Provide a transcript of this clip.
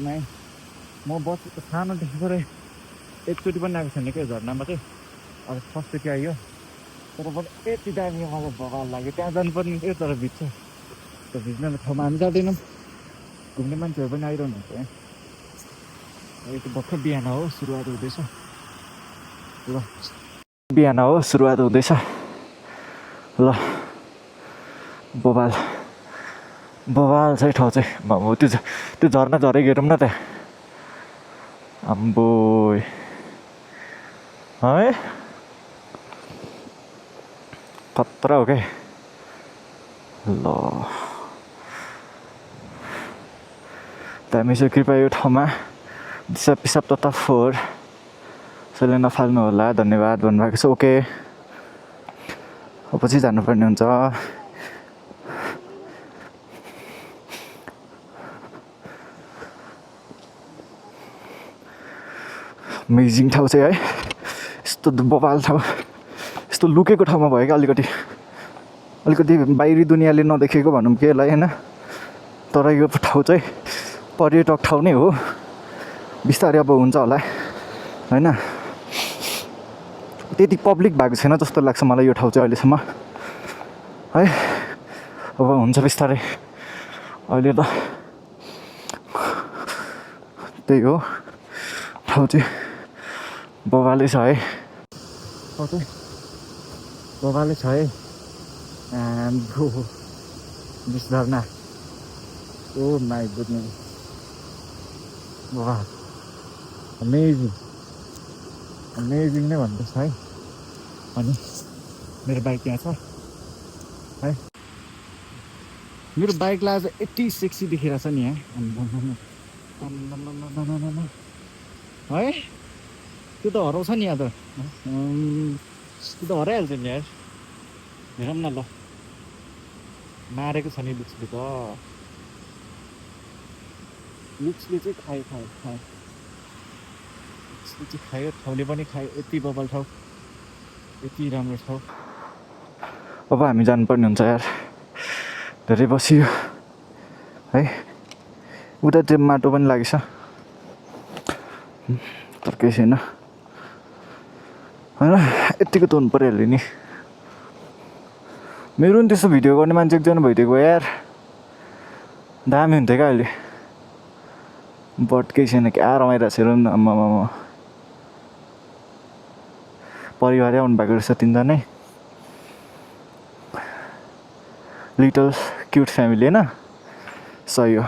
नै म बस सानोदेखिबाटै एकचोटि पनि आएको छैन क्या झर्नामा चाहिँ। अब फर्स्टचोटि आइयो तर पनि यति दामी मलाई बवाल लाग्यो। त्यहाँ जानुपर्ने थियो तर भिज्छ त्यो भिज्ने ठाउँमा हामी जाँदैनौँ। घुम्ने मान्छेहरू पनि आइरहनु हुन्छ यहाँ। यो त भर्खर बिहान हो सुरुवात हुँदैछ ल। बिहान हो सुरुवात हुँदैछ ल। बवाल बवाल चाहिँ ठाउँ चाहिँ हो त्यो झर्ना झरै हेरौँ न त्यहाँ। आम्बो है खतरा हो क्या ल। दामी छ। कृपया यो ठाउँमा दिसा पिसाब तथा फोहोर कसैले नफाल्नु होला धन्यवाद भन्नुभएको छ। ओके पछि जानुपर्ने हुन्छ। अमेजिङ ठाउँ चाहिँ है। यस्तो बवाल ठाउँ यस्तो लुकेको ठाउँमा भयो क्या। अलिकति बाहिरी दुनियाँले नदेखेको भनौँ कि यसलाई होइन। तर यो ठाउँ चाहिँ पर्यटक ठाउँ नै हो। बिस्तारै अब हुन्छ होला होइन। त्यति पब्लिक भएको छैन जस्तो लाग्छ मलाई यो ठाउँ चाहिँ अहिलेसम्म है। अब हुन्छ बिस्तारै। अहिले त त्यही हो ठाउँ चाहिँ बवालै छ है। बवालै छ है। दिस झरना ओ माई गुडनेस वाह अमेजिङ अमेजिङ नै भन्दैछ है। अनि मेरो बाइक यहाँ छ है। मेरो बाइकलाई आज यति सेक्सी देखिरहेको छ नि यहाँ है। त्यो त हराउँछ नि यहाँ त त्यो त हराइहाल्छ नि यार। हेरौँ न ल मारेको छ नि लुक्सले त। लुक्सले चाहिँ खायो लुक्सले चाहिँ खायो ठाउँले पनि खायो। यति बवाल ठाउँ यति राम्रो ठाउँ। अब हामी जानुपर्ने हुन्छ यार। धेरै बसियो है। उता त्यो माटो पनि लागेछ तर केही छैन होइन। यत्तिको त हुनु परिहाल्यो नि। मेरो पनि त्यस्तो भिडियो गर्ने मान्छे एकजना भइदिएको यार दामी हुन्थ्यो क्या अहिले। बट केही छैन क्या रमाइरहेको छ। हेरौँ न आम्मा परिवारै आउनु भएको रहेछ तिनजनै। लिटल क्युट फ्यामिली होइन। सही हो।